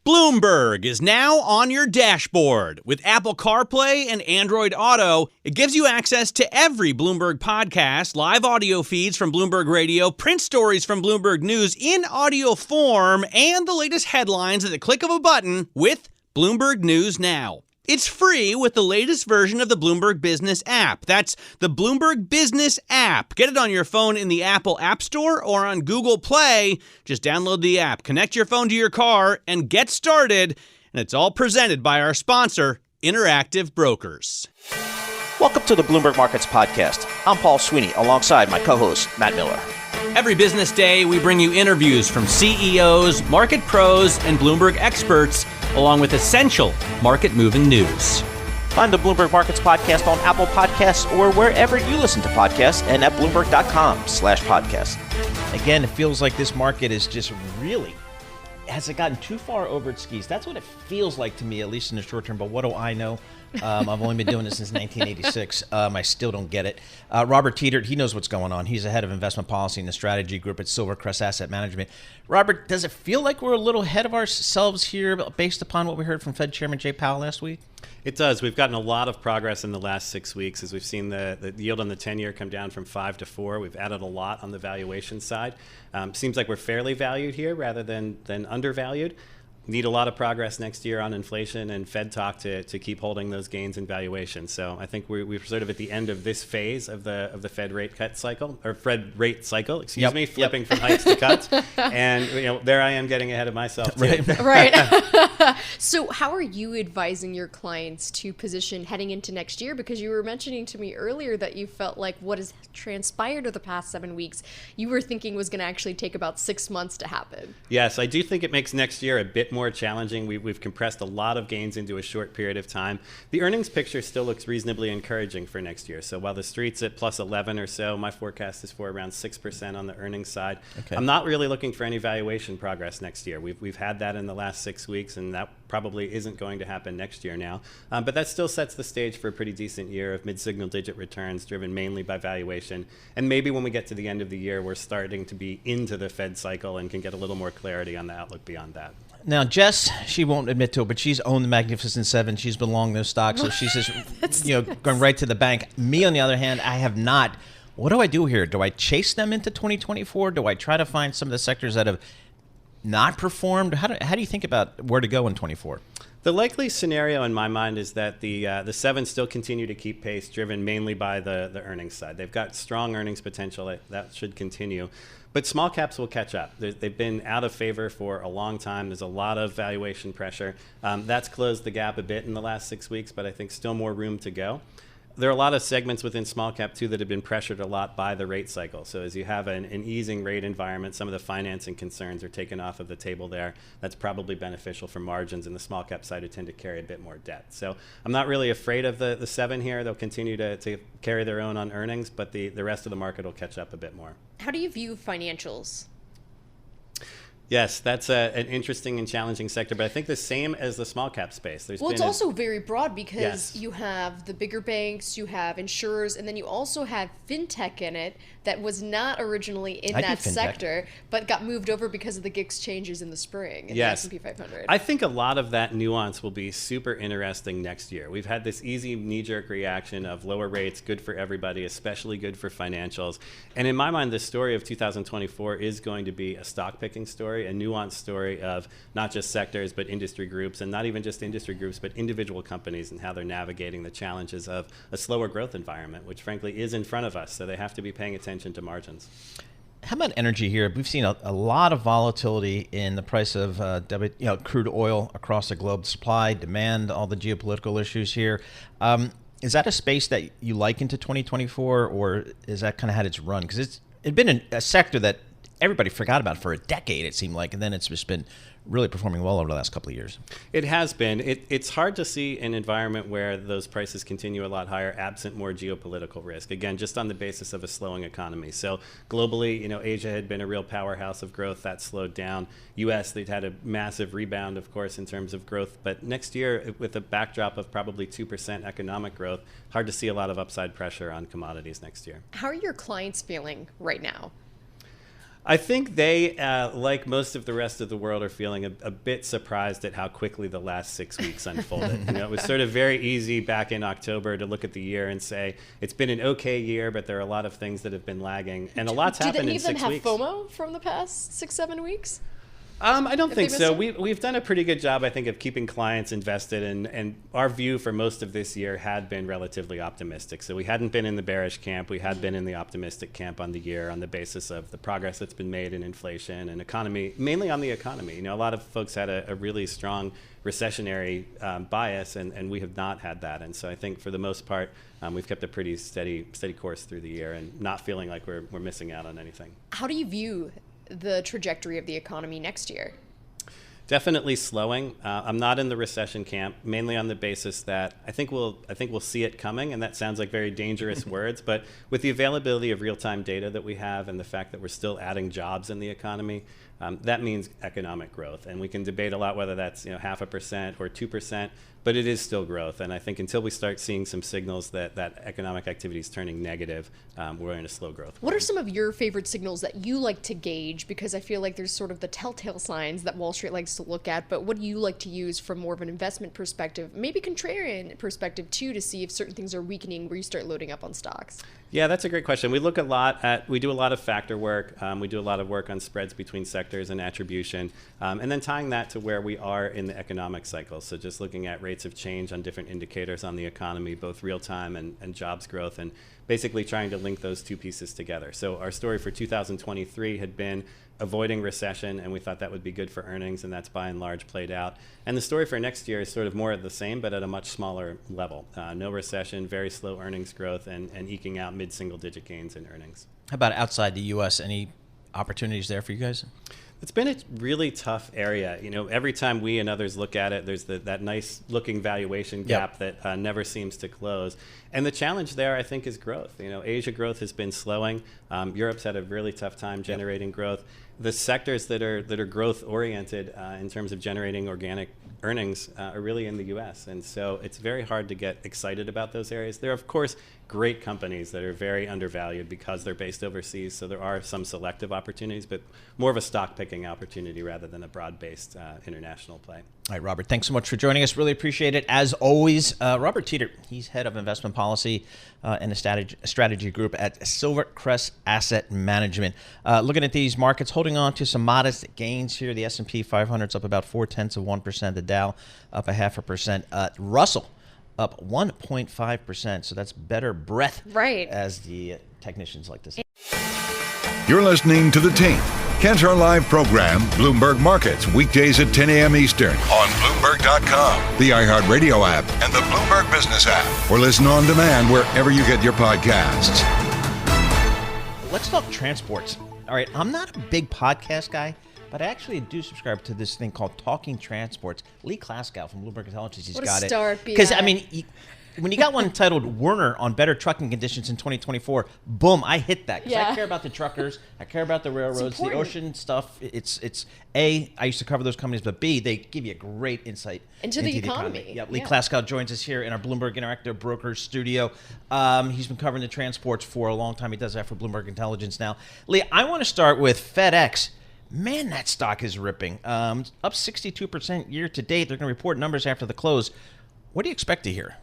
Bloomberg is now on your dashboard. With Apple CarPlay and Android Auto, it gives you access to every Bloomberg podcast, live audio feeds from Bloomberg Radio, print stories from Bloomberg News in audio form, and the latest headlines at the click of a button with Bloomberg News Now. It's free with the latest version of the Bloomberg Business app. That's the Bloomberg Business app. Get it on your phone in the Apple App Store or on Google Play. Just download the app, connect your phone to your car, and get started. And it's all presented by our sponsor, Interactive Brokers. Welcome to the Bloomberg Markets Podcast. I'm Paul Sweeney, alongside my co-host, Matt Miller. Every business day, we bring you interviews from CEOs, market pros, and Bloomberg experts, along with essential market-moving news. Find the Bloomberg Markets Podcast on Apple Podcasts or wherever you listen to podcasts and at Bloomberg.com/podcast. Again, it feels like this market is just really, has it gotten too far over its skis? That's what it feels like to me, at least in the short term, but what do I know? I've only been doing this since 1986. I still don't get it. Robert Teeter, he knows what's going on. He's the head of investment policy and the strategy group at Silvercrest Asset Management. Robert, does it feel like we're a little ahead of ourselves here based upon what we heard from Fed Chairman Jay Powell last week? It does. We've gotten a lot of progress in the last 6 weeks as we've seen the yield on the 10-year come down from 5 to 4. We've added a lot on the valuation side. Seems like we're fairly valued here rather than undervalued. Need a lot of progress next year on inflation and Fed talk to keep holding those gains in valuation. So I think we're sort of at the end of this phase of the Fed rate cut cycle, or Fed rate cycle, flipping from hikes to cuts. And there I am getting ahead of myself too. Right. So how are you advising your clients to position heading into next year? Because you were mentioning to me earlier that you felt like what has transpired over the past 7 weeks, you were thinking was going to actually take about 6 months to happen. Yes, I do think it makes next year a bit more challenging. We've compressed a lot of gains into a short period of time. The earnings picture still looks reasonably encouraging for next year. So while the street's at plus 11 or so, my forecast is for around 6% on the earnings side. Okay. I'm not really looking for any valuation progress next year. We've had that in the last 6 weeks, and that probably isn't going to happen next year now. But that still sets the stage for a pretty decent year of mid-signal digit returns driven mainly by valuation. And maybe when we get to the end of the year, we're starting to be into the Fed cycle and can get a little more clarity on the outlook beyond that. Now, Jess, she won't admit to it, but she's owned the Magnificent Seven. She's been long those stocks, so she's just going right to the bank. Me, on the other hand, I have not. What do I do here? Do I chase them into 2024? Do I try to find some of the sectors that have not performed? How do you think about where to go in 24? The likely scenario in my mind is that the sevens still continue to keep pace, driven mainly by the earnings side. They've got strong earnings potential. That should continue. But small caps will catch up. They've been out of favor for a long time. There's a lot of valuation pressure. That's closed the gap a bit in the last 6 weeks, but I think still more room to go. There are a lot of segments within small cap, too, that have been pressured a lot by the rate cycle. So as you have an easing rate environment, some of the financing concerns are taken off of the table there. That's probably beneficial for margins, and the small cap side who tend to carry a bit more debt. So I'm not really afraid of the seven here. They'll continue to carry their own on earnings, but the rest of the market will catch up a bit more. How do you view financials? Yes, that's an interesting and challenging sector, but I think the same as the small cap space. It's also very broad because you have the bigger banks, you have insurers, and then you also have fintech in it that was not originally in that sector, but got moved over because of the GICS changes in the spring in the S&P 500. I think a lot of that nuance will be super interesting next year. We've had this easy knee-jerk reaction of lower rates, good for everybody, especially good for financials. And in my mind, the story of 2024 is going to be a stock-picking story, a nuanced story of not just sectors, but industry groups, and not even just industry groups, but individual companies and how they're navigating the challenges of a slower growth environment, which frankly is in front of us. So they have to be paying attention to margins. How about energy here? We've seen a lot of volatility in the price of crude oil across the globe, supply, demand, all the geopolitical issues here. Is that a space that you like into 2024, or is that kind of had its run? Because it's been a sector that everybody forgot about for a decade, it seemed like, and then it's just been really performing well over the last couple of years. It has been. It's hard to see an environment where those prices continue a lot higher absent more geopolitical risk. Again, just on the basis of a slowing economy. So globally, Asia had been a real powerhouse of growth. That slowed down. U.S., they'd had a massive rebound, of course, in terms of growth. But next year, with a backdrop of probably 2% economic growth, hard to see a lot of upside pressure on commodities next year. How are your clients feeling right now? I think they, like most of the rest of the world, are feeling a bit surprised at how quickly the last 6 weeks unfolded. It was sort of very easy back in October to look at the year and say it's been an okay year, but there are a lot of things that have been lagging, and a lot's happened in 6 weeks. Do any of them have FOMO from the past 6-7 weeks? I don't think so. We've done a pretty good job, I think, of keeping clients invested, and our view for most of this year had been relatively optimistic. So we hadn't been in the bearish camp. We had been in the optimistic camp on the year on the basis of the progress that's been made in inflation and economy, mainly on the economy. A lot of folks had a really strong recessionary bias, and we have not had that. And so I think for the most part, we've kept a pretty steady course through the year and not feeling like we're missing out on anything. How do you view the trajectory of the economy next year? Definitely slowing. I'm not in the recession camp, mainly on the basis that I think we'll see it coming, and that sounds like very dangerous words. But with the availability of real-time data that we have, and the fact that we're still adding jobs in the economy, that means economic growth. And we can debate a lot whether that's 0.5% or 2%, but it is still growth. And I think until we start seeing some signals that economic activity is turning negative, we're in a slow growth. What are some of your favorite signals that you like to gauge? Because I feel like there's sort of the telltale signs that Wall Street likes to look at, but what do you like to use from more of an investment perspective, maybe contrarian perspective too, to see if certain things are weakening where you start loading up on stocks? Yeah, that's a great question. We do a lot of factor work. We do a lot of work on spreads between sectors and attribution, and then tying that to where we are in the economic cycle. So just looking at rates of change on different indicators on the economy, both real time and jobs growth, and basically trying to link those two pieces together. So our story for 2023 had been avoiding recession, and we thought that would be good for earnings, and that's by and large played out. And the story for next year is sort of more of the same, but at a much smaller level. No recession, very slow earnings growth, and eking out mid-single digit gains in earnings. How about outside the U.S.? Any opportunities there for you guys? It's been a really tough area. Every time we and others look at it, there's that nice looking valuation gap that never seems to close. And the challenge there, I think, is growth. Asia growth has been slowing. Europe's had a really tough time generating growth. The sectors that are growth oriented in terms of generating organic earnings are really in the U.S. And so it's very hard to get excited about those areas. There are, of course, great companies that are very undervalued because they're based overseas. So there are some selective opportunities, but more of a stock picking opportunity rather than a broad-based international play. All right, Robert, thanks so much for joining us. Really appreciate it. As always, Robert Teeter, he's head of investment policy and a strategy group at Silvercrest Asset Management. Looking at these markets, holding on to some modest gains here. The S&P 500's up about 0.4%. The Dow up 0.5%. Russell up 1.5%. So that's better breath, right, as the technicians like to say. You're listening to The Tape, Cantor Live program, Bloomberg Markets, weekdays at 10 a.m. Eastern on Bloomberg.com, the iHeartRadio app, and the Bloomberg Business app, or listen on demand wherever you get your podcasts. Let's talk transports. All right, I'm not a big podcast guy, but I actually do subscribe to this thing called Talking Transports. Lee Klaskow from Bloomberg Intelligence, he's got it. Because, when you got one titled Werner on better trucking conditions in 2024, boom, I hit that. Because I care about the truckers, I care about the railroads, the ocean stuff. It's A, I used to cover those companies, but B, they give you a great insight into the economy. Yep. Lee Klaskow joins us here in our Bloomberg Interactive Brokers studio. He's been covering the transports for a long time. He does that for Bloomberg Intelligence now. Lee, I want to start with FedEx. Man, that stock is ripping. Up 62% year to date. They're going to report numbers after the close. What do you expect to hear?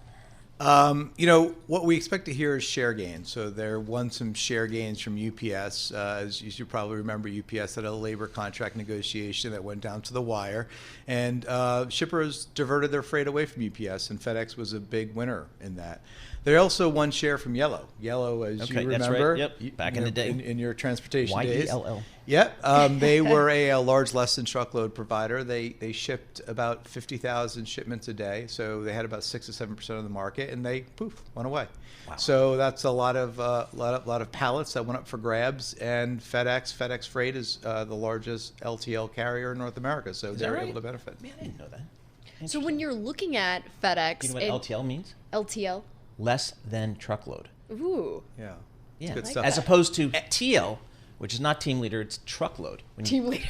What we expect to hear is share gains. So there won some share gains from UPS. As you should probably remember, UPS had a labor contract negotiation that went down to the wire, and shippers diverted their freight away from UPS, and FedEx was a big winner in that. They also won share from Yellow. Yellow, as you remember, that's right. Yep. Back in the day, in your transportation days. YELL. Yep. They were a large less than truckload provider. They shipped about 50,000 shipments a day, so they had about 6 or 7% of the market, and they went away. Wow. So that's a lot of pallets that went up for grabs. And FedEx Freight is the largest LTL carrier in North America, so they're able to benefit. Man, I didn't know that. So when you're looking at FedEx, you know what LTL means? LTL. Less than truckload. Ooh. Yeah. Yeah. Good stuff. As opposed to TL, which is not team leader, it's truckload. Team leader.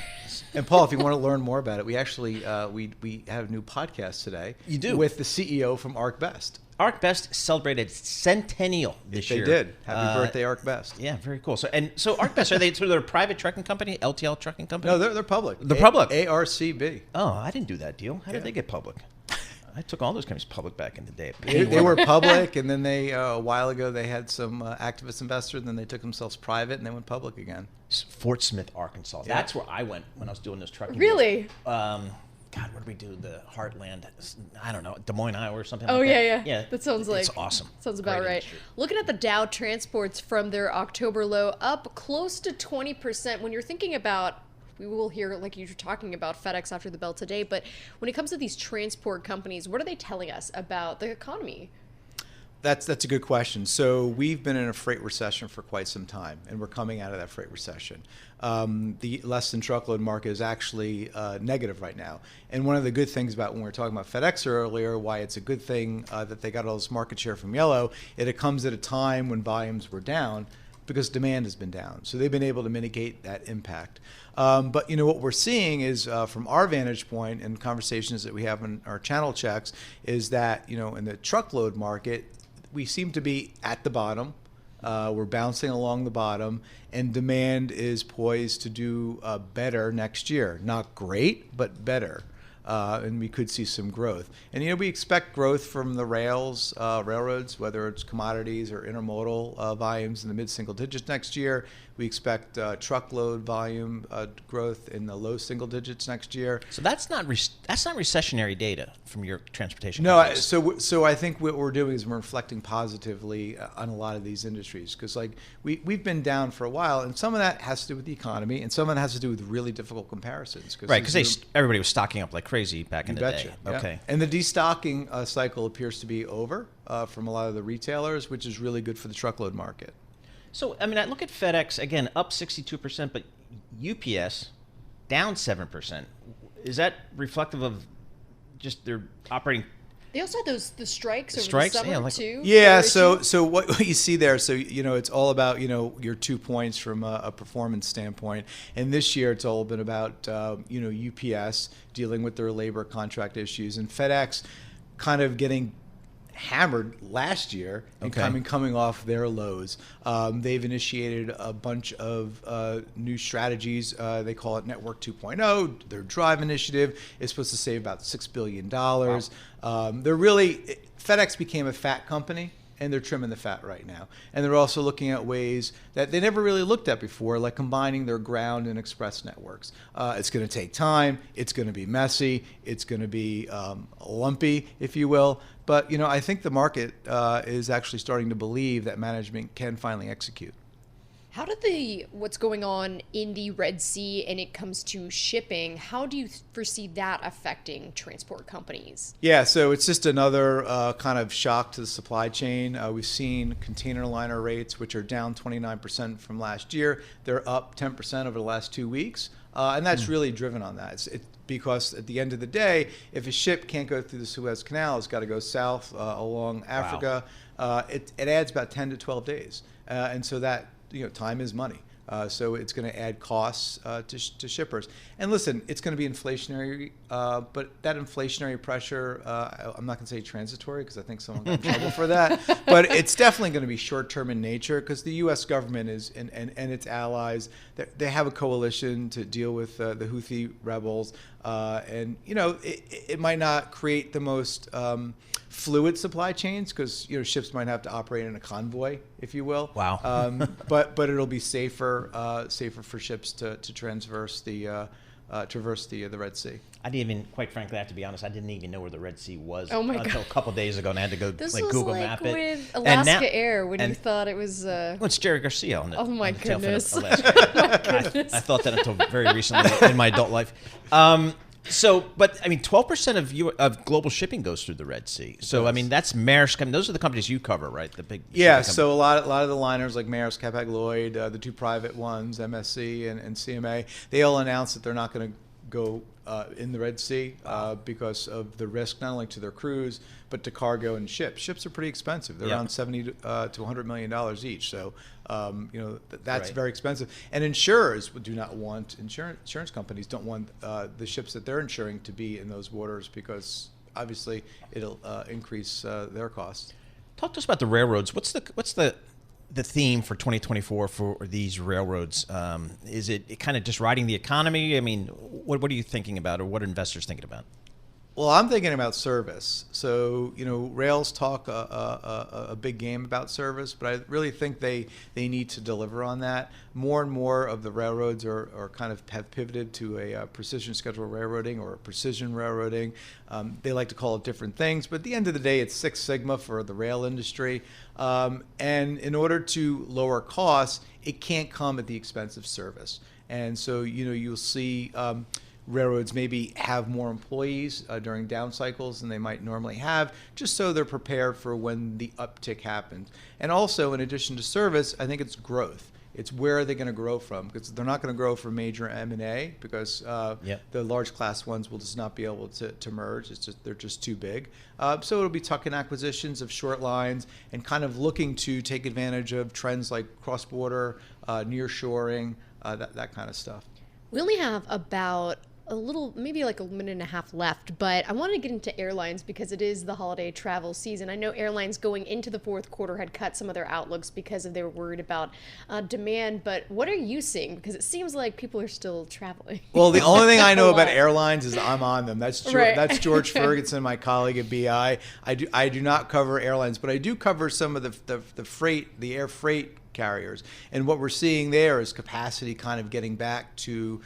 And Paul, if you want to learn more about it, we actually we have a new podcast today. You do? With the CEO from ArcBest. ArcBest celebrated centennial this year. They did. Happy birthday, ArcBest. Yeah, very cool. So ArcBest, are they sort of a private trucking company, LTL trucking company? No, they're public. They're public. ARCB. Oh, I didn't do that deal. How did they get public? I took all those companies public back in the day. They were public, and then they a while ago they had some activist investors, and then they took themselves private, and they went public again. Fort Smith, Arkansas. Yeah. That's where I went when I was doing this trucking. Really? Deals. God, what did we do? The Heartland, I don't know, Des Moines, Iowa or something Oh, like yeah, that. yeah. That sounds like... It's awesome. Sounds about Great right. industry. Looking at the Dow transports from their October low, up close to 20%. When you're thinking about... We will hear, like you were talking about, FedEx after the bell today, but when it comes to these transport companies, what are they telling us about the economy? That's a good question. So we've been in a freight recession for quite some time, and we're coming out of that freight recession. The less than truckload market is actually negative right now. And one of the good things about when we were talking about FedEx earlier, why it's a good thing that they got all this market share from Yellow, it comes at a time when volumes were down because demand has been down. So they've been able to mitigate that impact. But what we're seeing is from our vantage point and conversations that we have in our channel checks is that, in the truckload market, we seem to be at the bottom. We're bouncing along the bottom, and demand is poised to do better next year. Not great, but better. And we could see some growth. And, we expect growth from the railroads, whether it's commodities or intermodal volumes in the mid-single digits next year. We expect truckload volume growth in the low single digits next year. So that's not recessionary data from your transportation No, companies. so I think what we're doing is we're reflecting positively on a lot of these industries because we've been down for a while, and some of that has to do with the economy, and some of it has to do with really difficult comparisons. Right, because everybody was stocking up like crazy back in the day. Yeah. Okay. And the destocking cycle appears to be over from a lot of the retailers, which is really good for the truckload market. So, I look at FedEx, again, up 62%, but UPS down 7%. Is that reflective of just their operating? They also had the strikes over strikes? the summer, Yeah, too. Yeah, so what you see there, it's all about, your 2 points from a performance standpoint. And this year it's all been about, UPS dealing with their labor contract issues and FedEx kind of getting hammered last year and coming off their lows. They've initiated a bunch of new strategies. They call it Network 2.0. Their Drive initiative is supposed to save about $6 billion. Wow. FedEx became a fat company, and they're trimming the fat right now. And they're also looking at ways that they never really looked at before, like combining their ground and express networks. It's going to take time. It's going to be messy. It's going to be lumpy, if you will. But, I think the market is actually starting to believe that management can finally execute. How did what's going on in the Red Sea and it comes to shipping, how do you foresee that affecting transport companies? Yeah, so it's just another kind of shock to the supply chain. We've seen container liner rates, which are down 29% from last year. They're up 10% over the last 2 weeks. And that's really driven on that. Because at the end of the day, if a ship can't go through the Suez Canal, it's got to go south along Africa. Wow. It adds about 10 to 12 days. And so that, time is money. So it's going to add costs to shippers. And listen, it's going to be inflationary, but that inflationary pressure, I'm not going to say transitory because I think someone got in trouble for that, but it's definitely going to be short-term in nature because the U.S. government is and its allies, they have a coalition to deal with the Houthi rebels. And, it might not create the most fluid supply chains because, ships might have to operate in a convoy, if you will. Wow. But it'll be safer for ships to traverse the Red Sea. I didn't even, quite frankly, I have to be honest, I didn't even know where the Red Sea was God. until a couple days ago, and I had to go This Google was map it. with Alaska Air when you thought it was... Well, it's Jerry Garcia on the, oh my on the tail fin of goodness. Alaska. I thought that until very recently in my adult life. But 12% of global shipping goes through the Red Sea. So that's Maersk. Those are the companies you cover, right? The big. Yeah. So a lot of the liners like Maersk, Hapag-Lloyd, the two private ones, MSC and CMA, they all announced that they're not going to go in the Red Sea because of the risk not only to their crews but to cargo and ships. Ships are pretty expensive. They're around $70 to $100 million each. So that's very expensive. And insurers do not want insurance companies don't want the ships that they're insuring to be in those waters because obviously it'll increase their costs. Talk to us about the railroads. What's the theme for 2024 for these railroads? Is it kind of just riding the economy? I mean, what are you thinking about, or what are investors thinking about? Well, I'm thinking about service. So, rails talk a big game about service, but I really think they need to deliver on that. More and more of the railroads are kind of have pivoted to a precision scheduled railroading or precision railroading. They like to call it different things, but at the end of the day, it's Six Sigma for the rail industry. And in order to lower costs, it can't come at the expense of service. And so, you'll see railroads maybe have more employees during down cycles than they might normally have, just so they're prepared for when the uptick happens. And also, in addition to service, I think it's growth. It's where are they going to grow from? Because they're not going to grow from major M&A because the large class ones will just not be able to merge. They're just too big. So it'll be tuck-in acquisitions of short lines and kind of looking to take advantage of trends like cross-border, nearshoring, that kind of stuff. We only have about maybe like a minute and a half left, but I want to get into airlines because it is the holiday travel season. I know airlines going into the fourth quarter had cut some of their outlooks because they were worried about demand, but what are you seeing? Because it seems like people are still traveling. Well, the only thing I know about airlines is I'm on them. That's George Ferguson, my colleague at BI. I do not cover airlines, but I do cover some of the air freight carriers. And what we're seeing there is capacity kind of getting back to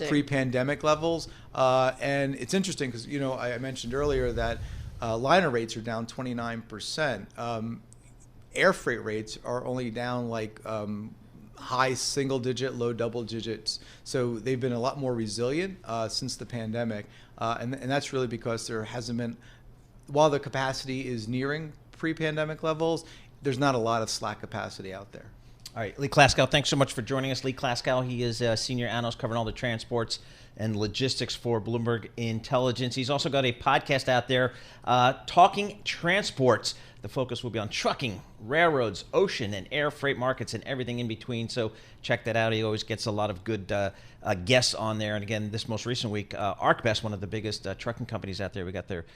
pre-pandemic levels. And it's interesting because, I mentioned earlier that liner rates are down 29%. Air freight rates are only down like high single digit, low double digits. So they've been a lot more resilient since the pandemic. And that's really because there hasn't been, while the capacity is nearing pre-pandemic levels, there's not a lot of slack capacity out there. All right, Lee Klaskow, thanks so much for joining us. Lee Klaskow, he is a senior analyst covering all the transports and logistics for Bloomberg Intelligence. He's also got a podcast out there, Talking Transports. The focus will be on trucking, railroads, ocean, and air freight markets, and everything in between. So check that out. He always gets a lot of good guests on there. And again, this most recent week, ArcBest, one of the biggest trucking companies out there, we got their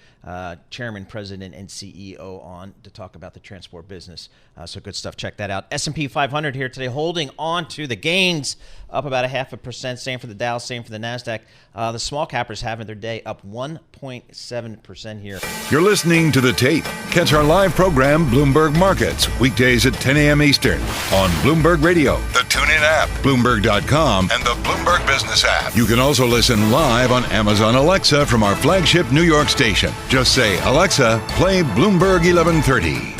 chairman, president, and CEO on to talk about the transport business. So good stuff. Check that out. S&P 500 here today, holding on to the gains, up about 0.5%. Same for the Dow, same for the NASDAQ. The small cappers having their day up 1.7% here. You're listening to The Tape. Catch our live program, Bloomberg Markets, weekdays at 10 a.m. Eastern on Bloomberg Radio, the TuneIn app, Bloomberg.com, and the Bloomberg Business app. You can also listen live on Amazon Alexa from our flagship New York station. Just say, Alexa, play Bloomberg 1130.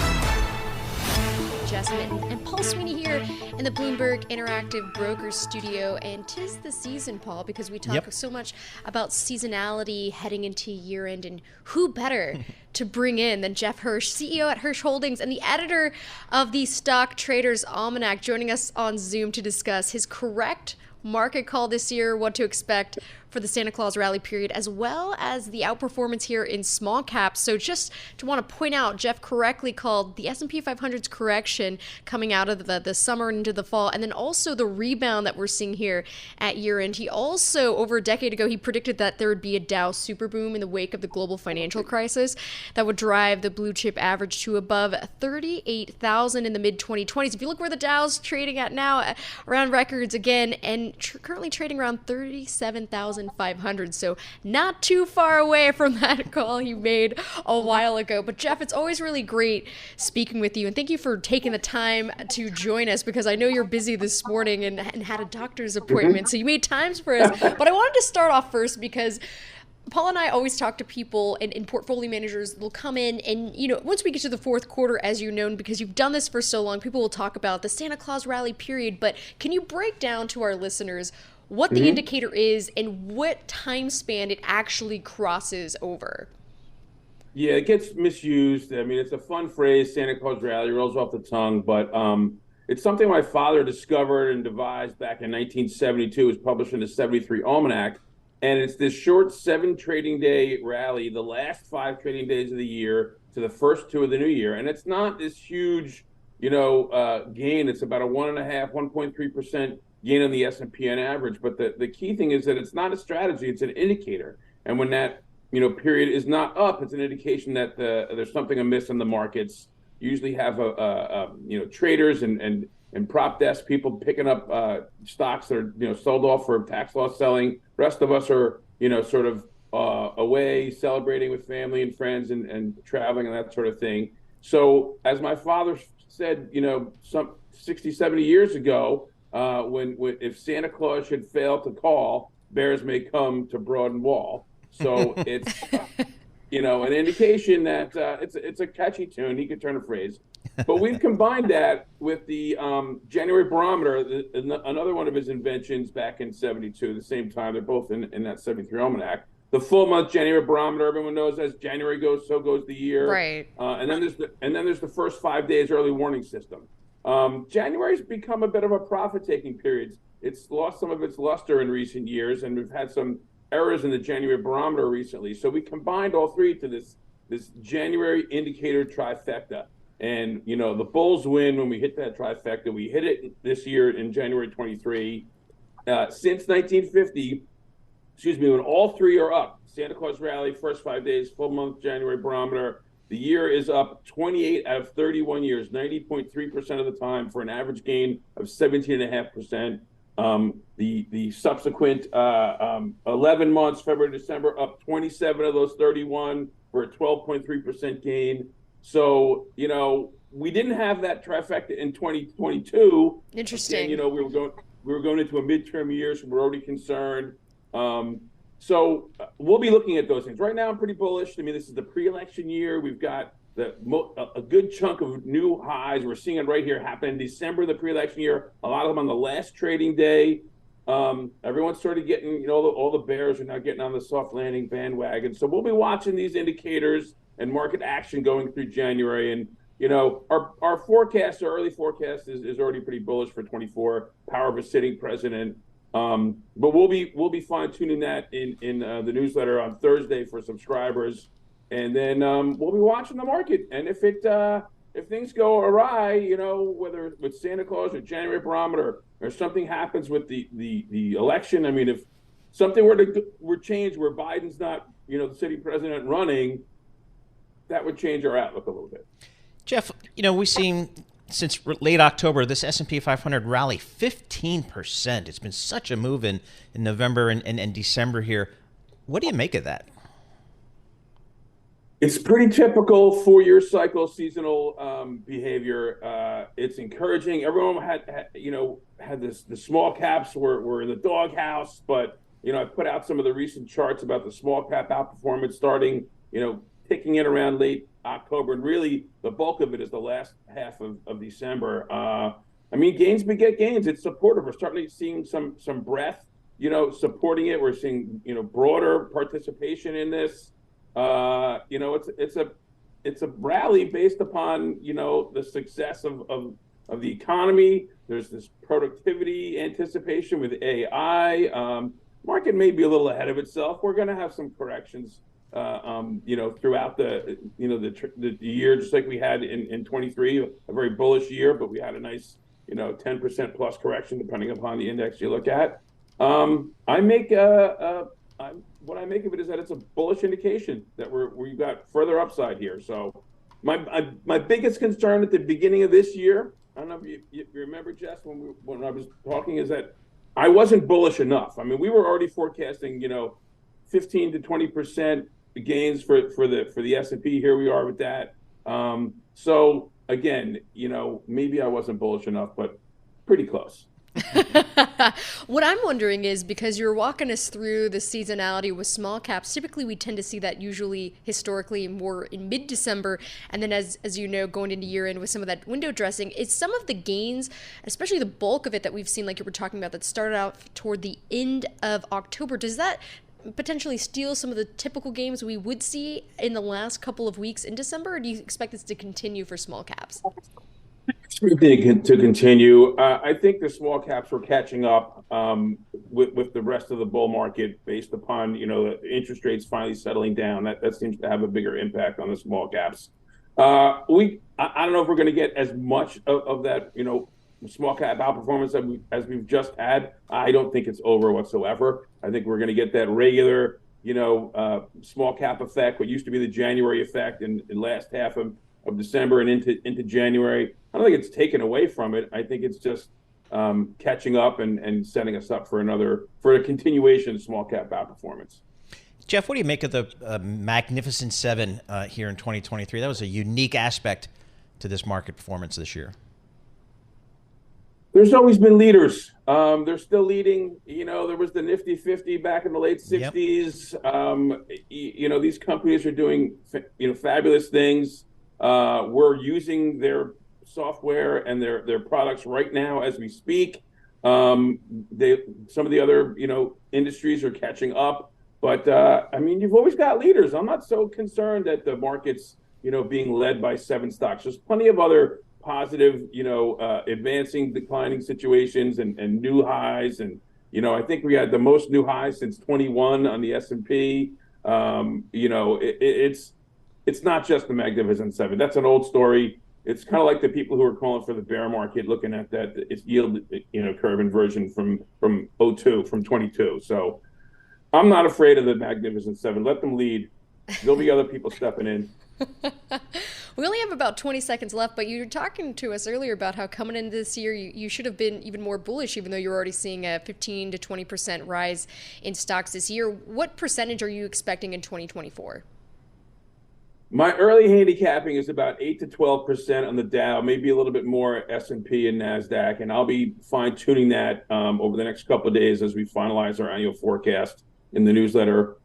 Jess, Menton, and Paul Sweeney here in the Bloomberg Interactive Brokers Studio. And 'tis the season, Paul, because we talk so much about seasonality heading into year end, and who better to bring in than Jeff Hirsch, CEO at Hirsch Holdings and the editor of the Stock Traders Almanac, joining us on Zoom to discuss his correct market call this year, what to expect for the Santa Claus rally period, as well as the outperformance here in small caps. So just to want to point out, Jeff correctly called the S&P 500's correction coming out of the summer into the fall, and then also the rebound that we're seeing here at year end. He also, over a decade ago, he predicted that there would be a Dow super boom in the wake of the global financial crisis that would drive the blue chip average to above 38,000 in the mid 2020s. If you look where the Dow's trading at now, around records again, and currently trading around 37,500. So not too far away from that call he made a while ago. But Jeff, it's always really great speaking with you, and thank you for taking the time to join us, because I know you're busy this morning and had a doctor's appointment, so you made times for us. But I wanted to start off first because Paul and I always talk to people and portfolio managers. They'll come in and, once we get to the fourth quarter, as you know, because you've done this for so long, people will talk about the Santa Claus rally period. But can you break down to our listeners what the indicator is and what time span it actually crosses over? Yeah, it gets misused. I mean, it's a fun phrase, Santa Claus rally, rolls off the tongue, but it's something my father discovered and devised back in 1972. It was published in the 73 Almanac. And it's this short 7 trading day rally, the last 5 trading days of the year to the first 2 of the new year. And it's not this huge, gain. It's about a 1.3% gain on the S&P on average. But the key thing is that it's not a strategy, it's an indicator. And when that, period is not up, it's an indication that there's something amiss in the markets. You usually have traders and prop desk people picking up stocks that are sold off for tax loss selling. Rest of us are sort of away celebrating with family and friends and traveling and that sort of thing. So as my father said, some 60, 70 years ago, when if Santa Claus should fail to call, bears may come to Broad Wall. So it's an indication that it's a catchy tune. He could turn a phrase. But we've combined that with the January barometer, another one of his inventions back in 72, the same time. They're both in that 73 Almanac. The full month January barometer, everyone knows as January goes, so goes the year. Right. And then there's the first 5 days early warning system. January's become a bit of a profit-taking period. It's lost some of its luster in recent years, and we've had some errors in the January barometer recently. So we combined all three to this January indicator trifecta. And, the bulls win when we hit that trifecta. We hit it this year in January 23. Since 1950, when all three are up, Santa Claus rally, first 5 days, full month January barometer, the year is up 28 out of 31 years, 90.3% of the time, for an average gain of 17.5%. The subsequent 11 months, February, December, up 27 of those 31 for a 12.3% gain. So, we didn't have that trifecta in 2022. Interesting. Again, we were going into a midterm year, so we're already concerned. So we'll be looking at those things. Right now, I'm pretty bullish. I mean, this is the pre-election year. We've got a good chunk of new highs. We're seeing it right here happen in December, the pre-election year. A lot of them on the last trading day. Everyone's sort of getting, all the bears are now getting on the soft landing bandwagon. So we'll be watching these indicators and market action going through January. And, our forecast, our early forecast is already pretty bullish for 24, power of a sitting president. But we'll be fine tuning that in the newsletter on Thursday for subscribers, and then we'll be watching the market. And if things go awry, whether with Santa Claus or January barometer or something happens with the election, I mean, if something were to change where Biden's not the sitting president running, that would change our outlook a little bit. Jeff, we've seen since late October, this S&P 500 rally 15%. It's been such a move in November and December here. What do you make of that? It's pretty typical 4-year cycle seasonal behavior. It's encouraging. Everyone had the small caps were in the doghouse, but I put out some of the recent charts about the small cap outperformance starting ticking in around late October, and really the bulk of it is the last half of December. Gains beget gains. It's supportive. We're starting to see some breadth, supporting it. We're seeing broader participation in this. It's a rally based upon the success of the economy. There's this productivity anticipation with AI. Market may be a little ahead of itself. We're going to have some corrections throughout the year, just like we had in 23, a very bullish year, but we had a nice, 10% plus correction depending upon the index you look at. What I make of it is that it's a bullish indication that we've got further upside here. So my biggest concern at the beginning of this year, I don't know if you remember, Jess, when I was talking, is that I wasn't bullish enough. I mean, we were already forecasting, 15 to 20% gains for the S&P. Here we are with that. So again, maybe I wasn't bullish enough, but pretty close. What I'm wondering is, because you're walking us through the seasonality with small caps, typically we tend to see that usually historically more in mid-December, and then as going into year end with some of that window dressing, is some of the gains, especially the bulk of it that we've seen, like you were talking about, that started out toward the end of October, does that potentially steal some of the typical gains we would see in the last couple of weeks in December, or do you expect this to continue for small caps? To continue. I think the small caps were catching up with the rest of the bull market based upon, the interest rates finally settling down. That seems to have a bigger impact on the small caps. I don't know if we're going to get as much of that, small cap outperformance as we've just had. I don't think it's over whatsoever. I think we're going to get that regular, small cap effect, what used to be the January effect in last half of December and into January. I don't think it's taken away from it. I think it's just catching up and setting us up for a continuation of small cap outperformance. Jeff, what do you make of the Magnificent Seven here in 2023? That was a unique aspect to this market performance this year. There's always been leaders. They're still leading. There was the Nifty 50 back in the late 60s. Yep. These companies are doing, fabulous things. We're using their software and their products right now as we speak. Some of the other, industries are catching up. But, you've always got leaders. I'm not so concerned that the market's, being led by 7 stocks. There's plenty of other positive, advancing, declining situations and new highs. And, I think we had the most new highs since 21 on the S&P. It's not just the Magnificent Seven. That's an old story. It's kind of like the people who are calling for the bear market, looking at that it's yield, curve inversion from 22. So I'm not afraid of the Magnificent Seven. Let them lead. There'll be other people stepping in. We only have about 20 seconds left, but you were talking to us earlier about how coming into this year, you should have been even more bullish, even though you're already seeing a 15 to 20% rise in stocks this year. What percentage are you expecting in 2024? My early handicapping is about 8 to 12% on the Dow, maybe a little bit more S&P and NASDAQ, and I'll be fine-tuning that over the next couple of days as we finalize our annual forecast in the newsletter.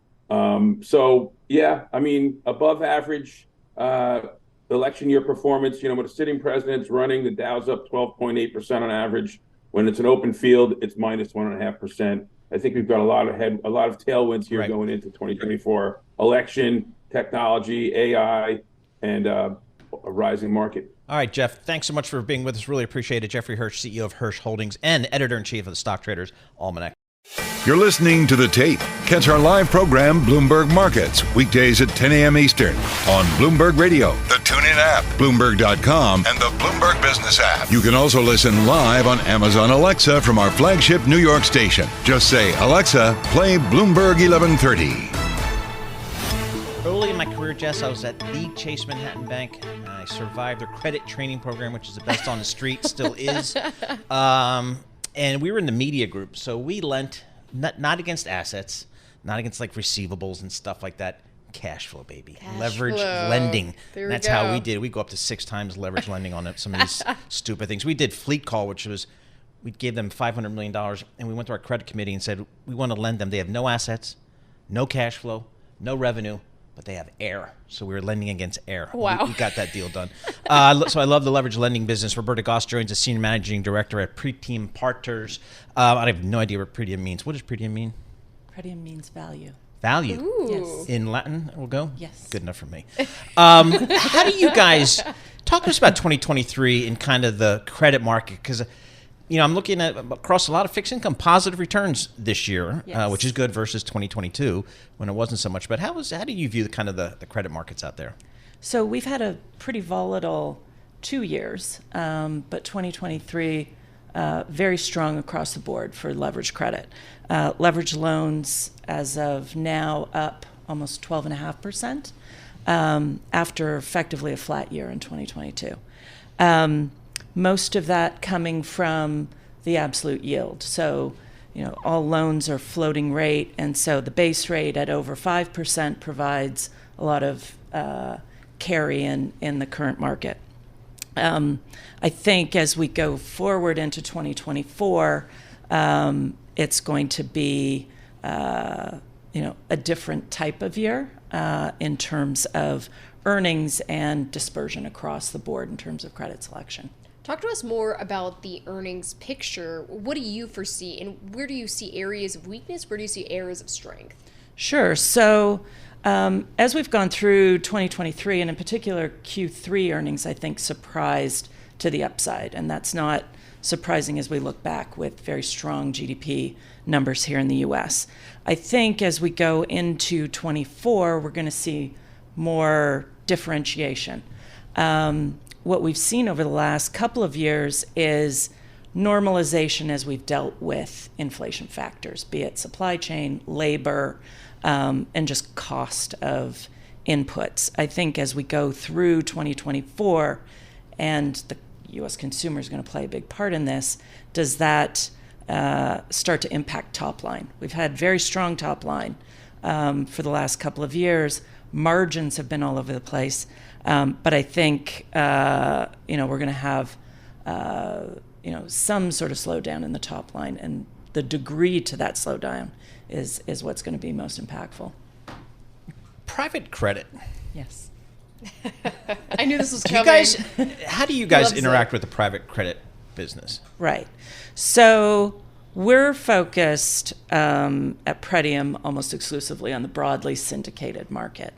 Above average election year performance, when a sitting president's running, the Dow's up 12.8% on average. When it's an open field, it's minus 1.5%. I think we've got a lot of tailwinds here going into 2024. Election, technology, AI, and a rising market. All right, Jeff, thanks so much for being with us. Really appreciate it. Jeffrey Hirsch, CEO of Hirsch Holdings and editor-in-chief of the Stock Traders Almanac. You're listening to The Tape. Catch our live program, Bloomberg Markets, weekdays at 10 a.m. Eastern on Bloomberg Radio, the TuneIn app, Bloomberg.com, and the Bloomberg Business app. You can also listen live on Amazon Alexa from our flagship New York station. Just say, Alexa, play Bloomberg 1130. Early in my career, Jess, I was at the Chase Manhattan Bank. I survived their credit training program, which is the best on the street, still is. And we were in the media group, so we lent not against assets, not against like receivables and stuff like that. Cash flow, baby. Leverage lending. That's how we did. We go up to 6 times leverage lending on some of these stupid things. We did Fleet Call, which was we gave them $500 million, and we went to our credit committee and said, we want to lend them. They have no assets, no cash flow, no revenue, but they have air. So we were lending against air. Wow. We got that deal done. So I love the leverage lending business. Roberta Goss joins as Senior Managing Director at Pretium Partners. I have no idea what Pretium means. What does Pretium mean? Pretium means value. Value? Ooh. Yes. In Latin, we'll go? Yes. Good enough for me. How do you guys, talk to us about 2023 in kind of the credit market? Because I'm looking at across a lot of fixed income positive returns this year, Yes. Which is good versus 2022 when it wasn't so much. But how do you view the credit markets out there? So we've had a pretty volatile 2 years, but 2023 very strong across the board for leverage credit. Leverage loans as of now up almost 12.5% after effectively a flat year in 2022. Most of that coming from the absolute yield. So, all loans are floating rate, and so the base rate at over 5% provides a lot of carry in the current market. I think as we go forward into 2024, it's going to be, a different type of year in terms of earnings and dispersion across the board in terms of credit selection. Talk to us more about the earnings picture. What do you foresee, and where do you see areas of weakness? Where do you see areas of strength? Sure. So as we've gone through 2023, and in particular Q3 earnings, I think surprised to the upside. And that's not surprising as we look back with very strong GDP numbers here in the U.S. I think as we go into 24, we're going to see more differentiation. What we've seen over the last couple of years is normalization as we've dealt with inflation factors, be it supply chain, labor, and just cost of inputs. I think as we go through 2024, and the U.S. consumer is going to play a big part in this, does that start to impact top line? We've had very strong top line for the last couple of years. Margins have been all over the place, but I think we're going to have some sort of slowdown in the top line, and the degree to that slowdown is what's going to be most impactful. Private credit. Yes. I knew this was Do coming. you guys, how do you guys Loves interact it. with the private credit business? Right. So we're focused at Pretium almost exclusively on the broadly syndicated market.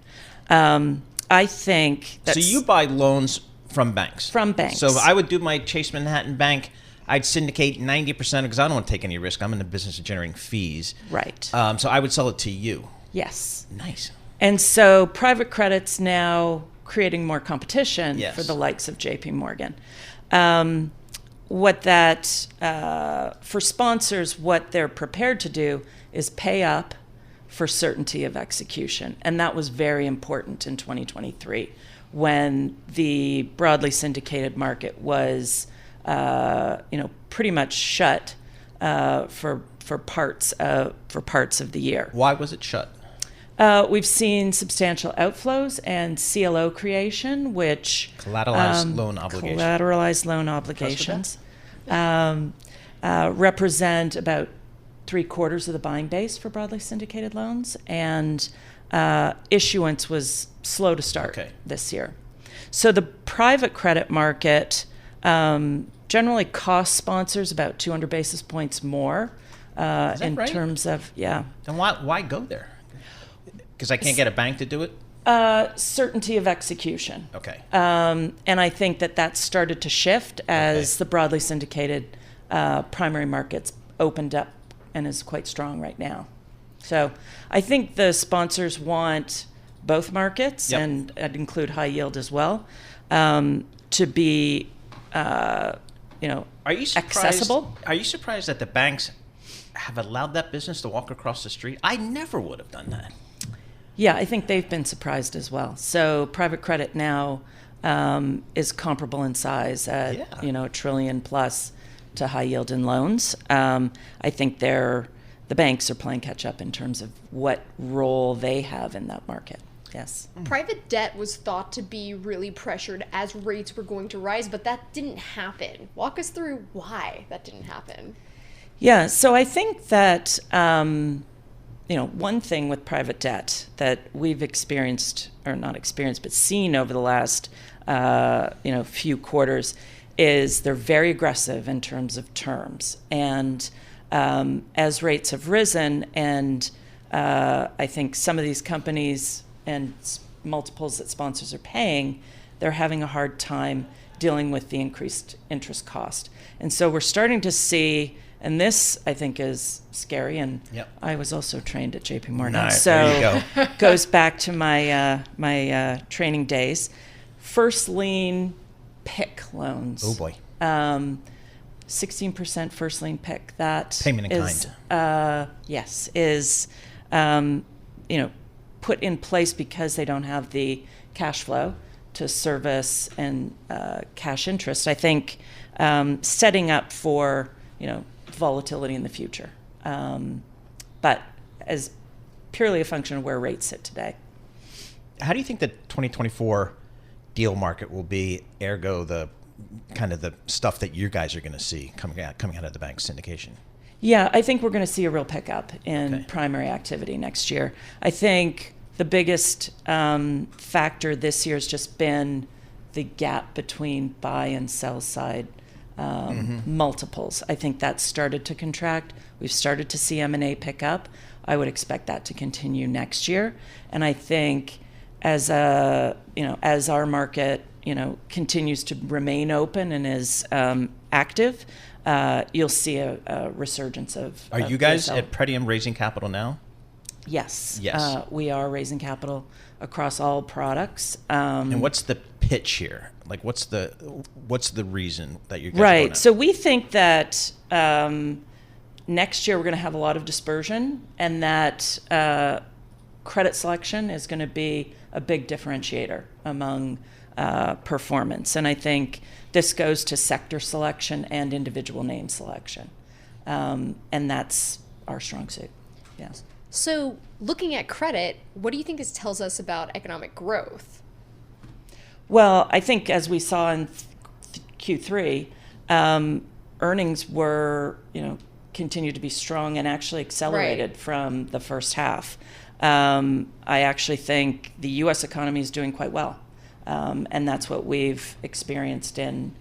I think that's... So you buy loans from banks? From banks. So if I would do my Chase Manhattan Bank, I'd syndicate 90% because I don't want to take any risk. I'm in the business of generating fees. Right. So I would sell it to you. Yes. Nice. And so private credit's now creating more competition Yes. for the likes of JP Morgan. For sponsors, what they're prepared to do is pay up for certainty of execution. And that was very important in 2023 when the broadly syndicated market was, pretty much shut for parts of the year. Why was it shut? We've seen substantial outflows and CLO creation, which Collateralized loan obligations. Collateralized loan obligations represent about 3/4 of the buying base for broadly syndicated loans, and issuance was slow to start this year. So the private credit market generally costs sponsors about 200 basis points more in right? terms of, yeah. Then why go there? Because I can't get a bank to do it? Certainty of execution. Okay. And I think that started to shift as the broadly syndicated primary markets opened up and is quite strong right now. So I think the sponsors want both markets, and I'd include high yield as well, to be, Are you surprised, accessible. Are you surprised that the banks have allowed that business to walk across the street? I never would have done that. Yeah, I think they've been surprised as well. So private credit now is comparable in size at $1 trillion plus to high yield in loans. I think the banks are playing catch up in terms of what role they have in that market. Yes. Private debt was thought to be really pressured as rates were going to rise, but that didn't happen. Walk us through why that didn't happen. Yeah, so I think that one thing with private debt that we've experienced, or not experienced, but seen over the last few quarters is they're very aggressive in terms of terms. And as rates have risen, and I think some of these companies and multiples that sponsors are paying, they're having a hard time dealing with the increased interest cost. And so we're starting to see, and this I think is scary, and I was also trained at JP Morgan. Nice. So there you go. goes back to my training days. First lien PIK loans. Oh boy. 16% first lien PIK. That Payment in is, kind. yes, is put in place because they don't have the cash flow to service and cash interest. I think setting up for volatility in the future, but as purely a function of where rates sit today. How do you think the 2024 deal market will be, ergo the kind of the stuff that you guys are going to see coming out of the bank syndication? Yeah, I think we're going to see a real pickup in primary activity next year. I think the biggest factor this year has just been the gap between buy and sell side multiples. I think that's started to contract. We've started to see M&A pick up. I would expect that to continue next year. And I think as our market continues to remain open and is active, you'll see a resurgence of. Are you guys at Pretium raising capital now? Yes. Yes. We are raising capital across all products. And what's the pitch here? Like, what's the reason that you guys are Right. going So we think that next year we're going to have a lot of dispersion, and that credit selection is going to be a big differentiator among performance. And I think this goes to sector selection and individual name selection. And that's our strong suit. Yes. So looking at credit, what do you think this tells us about economic growth? Well, I think as we saw in Q3, earnings were, continued to be strong and actually accelerated from the first half. I actually think the U.S. economy is doing quite well, and that's what we've experienced in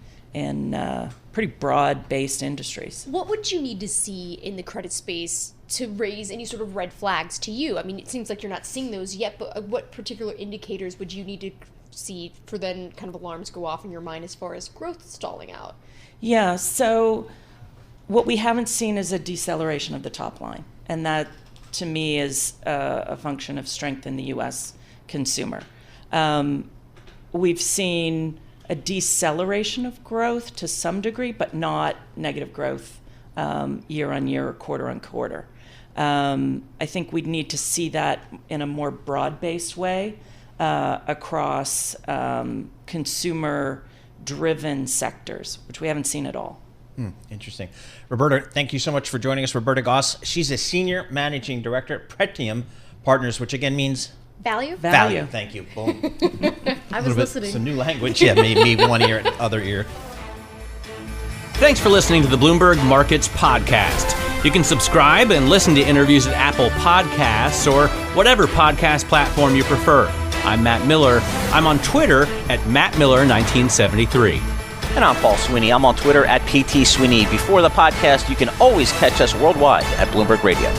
pretty broad-based industries. What would you need to see in the credit space to raise any sort of red flags to you? I mean, it seems like you're not seeing those yet, but what particular indicators would you need to see for then kind of alarms go off in your mind as far as growth stalling out? Yeah, so what we haven't seen is a deceleration of the top line, and that to me is a function of strength in the U.S. consumer. We've seen a deceleration of growth to some degree, but not negative growth year on year or quarter on quarter. I think we'd need to see that in a more broad-based way across consumer-driven sectors, which we haven't seen at all. Interesting. Roberta, thank you so much for joining us. Roberta Goss, she's a senior managing director at Pretium Partners, which again means Value? value. Thank you. Boom. I was listening. Some new language. Yeah, maybe one ear and other ear. Thanks for listening to the Bloomberg Markets Podcast. You can subscribe and listen to interviews at Apple Podcasts or whatever podcast platform you prefer. I'm Matt Miller. I'm on Twitter at MattMiller1973. And I'm Paul Sweeney. I'm on Twitter at PT Sweeney. Before the podcast, you can always catch us worldwide at Bloomberg Radio.